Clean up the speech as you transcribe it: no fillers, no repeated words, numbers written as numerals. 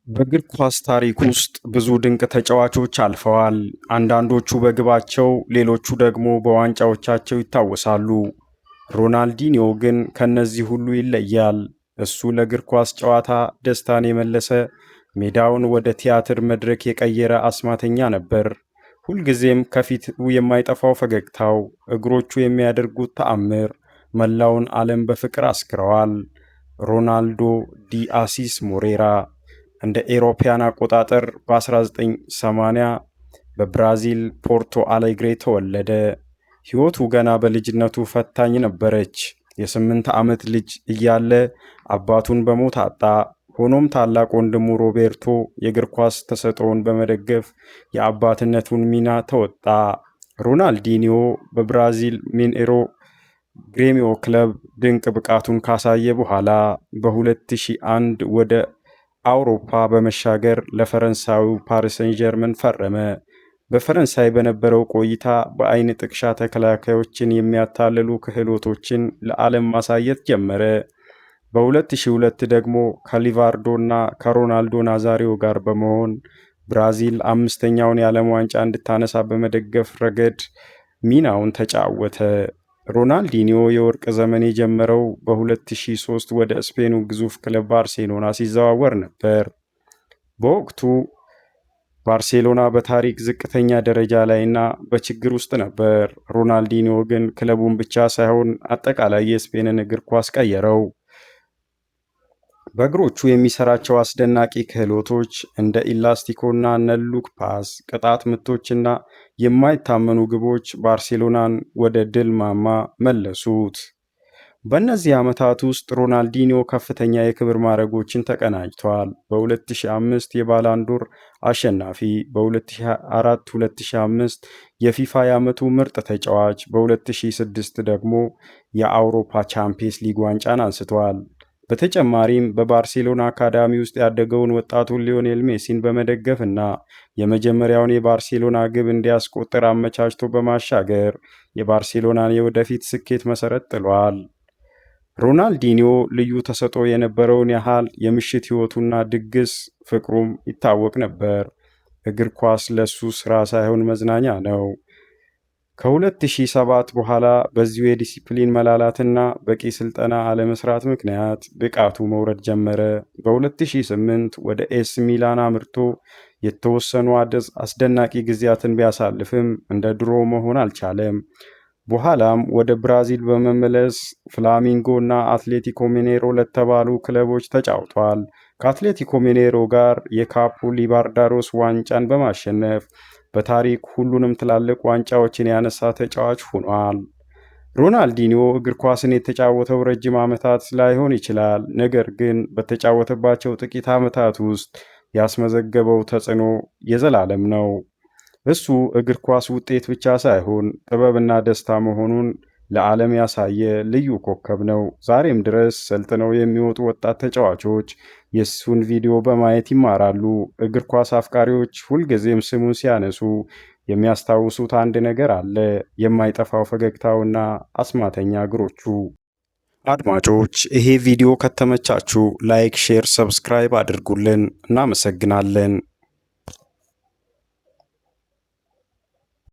በእግር ኳስ ታሪክ ውስጥ ብዙ ድንቅ ተጫዋቾች አልፈዋል። አንዳንዶቹ በግባቸው፣ ሌሎቹ ደግሞ በዋንጫዎቻቸው ይታወሳሉ። ሮናልዲኒዮ ግን ከነዚህ ሁሉ ይለያል። እሱ ለእግር ኳስ ጨዋታ ደስታን የመለሰ፣ ሜዳውን ወደ ቲያትር መድረክ የቀየረ አስማተኛ ነበር። ሁልጊዜም ከፊቱ የማይጠፋው ፈገግታው፣ እግሮቹ የሚያደርጉት ተአምር መላውን ዓለም በፍቅር አስክረዋል። ሮናልዶ ዲ አሲስ ሞሬራ እንደ ኤሮፓያን አቆጣጠር በ1980 በብራዚል ፖርቶ አሌግሬ ተወለደ። ሕይወቱ ገና በልጅነቱ ፈታኝ ነበረች። የ8 ዓመት ልጅ እያለ አባቱን በሞት አጣ። ሆኖም ታላቅ ወንድሙ ሮቤርቶ የእግር ኳስ ተሰጥኦውን በመደገፍ የአባትነቱን ሚና ተወጣ። ሮናልዲኒዮ በብራዚል ሚኔይሮ ግሬሚዮ ክለብ ድንቅ ብቃቱን ካሳየ በኋላ በ2001 ወደ አውሮፓ በመሻገር ለፈረንሳዩ ፓሪስ ሰን ዠርመን ፈረመ። በፈረንሳይ በነበረው ቆይታ በአይን ጥቅሻ ተከላካዮችን የሚያታልሉ ክህሎቶችን ለዓለም ማሳየት ጀመረ። በ2002 ደግሞ ከሊቫርዶና ከሮናልዶ ናዛሪዮ ጋር በመሆን ብራዚል አምስተኛውን የዓለም ዋንጫ እንድታነሳ በመደገፍ ረገድ ሚናውን ተጫወተ። ሮናልዲኒዮ የወርቅ ዘመን የጀመረው በ2003 ወደ ስፔኑ ግዙፍ ክለብ ባርሴሎና ሲዘዋወር ነበር። በወቅቱ ባርሴሎና በታሪክ ዝቅተኛ ደረጃ ላይና በችግር ውስጥ ነበር። ሮናልዲኒዮ ግን ክለቡን ብቻ ሳይሆን አጠቃላይ የስፔንን እግር ኳስ ቀየረው። በእግሮቹ የሚሰራቸው አስደናቂ ክህሎቶች እንደ ኢላስቲኮና ነሉክ ፓስ፣ ቅጣት ምቶችና የማይታመኑ ግቦች ባርሴሎናን ወደ ድል ማማ መለሱት። በእነዚህ ዓመታት ውስጥ ሮናልዲኒዮ ከፍተኛ የክብር ማዕረጎችን ተቀናጅቷል። በ2005 የባላንዶር አሸናፊ፣ በ2004-2005 የፊፋ የዓመቱ ምርጥ ተጫዋች፣ በ2006 ደግሞ የአውሮፓ ቻምፒየንስ ሊግ ዋንጫን አንስቷል። በተጨማሪም በባርሴሎና አካዳሚ ውስጥ ያደገውን ወጣቱን ሊዮኔል ሜሲን በመደገፍ እና የመጀመሪያውን የባርሴሎና ግብ እንዲያስቆጥር አመቻችቶ በማሻገር የባርሴሎናን የወደፊት ስኬት መሰረት ጥሏል። ሮናልዲኒዮ ልዩ ተሰጥኦ የነበረውን ያህል የምሽት ሕይወቱና ድግስ ፍቅሩም ይታወቅ ነበር። እግር ኳስ ለሱ ሥራ ሳይሆን መዝናኛ ነው። ከ2007 በኋላ በዚሁ የዲሲፕሊን መላላትና በቂ ስልጠና አለመስራት ምክንያት ብቃቱ መውረድ ጀመረ። በ2008 ወደ ኤስ ሚላን አምርቶ የተወሰኑ አስደናቂ ጊዜያትን ቢያሳልፍም እንደ ድሮ መሆን አልቻለም። በኋላም ወደ ብራዚል በመመለስ ፍላሚንጎ እና አትሌቲኮ ሚኔይሮ ለተባሉ ክለቦች ተጫውቷል። ከአትሌቲኮ ሚኔይሮ ጋር የካፑ ሊባርዳሮስ ዋንጫን በማሸነፍ በታሪክ ሁሉንም ትላልቅ ዋንጫዎችን ያነሳ ተጫዋች ሆኗል። ሮናልዲኒዮ እግር ኳስን የተጫወተው ረጅም ዓመታት ላይሆን ይችላል፣ ነገር ግን በተጫወተባቸው ጥቂት ዓመታት ውስጥ ያስመዘገበው ተጽዕኖ የዘላለም ነው። እሱ እግር ኳስ ውጤት ብቻ ሳይሆን ጥበብና ደስታ መሆኑን ለዓለም ያሳየ ልዩ ኮከብ ነው። ዛሬም ድረስ ሰልጥነው የሚወጡ ወጣት ተጫዋቾች የእሱን ቪዲዮ በማየት ይማራሉ። እግር ኳስ አፍቃሪዎች ሁልጊዜም ስሙን ሲያነሱ የሚያስታውሱት አንድ ነገር አለ፤ የማይጠፋው ፈገግታውና አስማተኛ እግሮቹ። አድማጮች፣ ይሄ ቪዲዮ ከተመቻችሁ ላይክ፣ ሼር፣ ሰብስክራይብ አድርጉልን። እናመሰግናለን።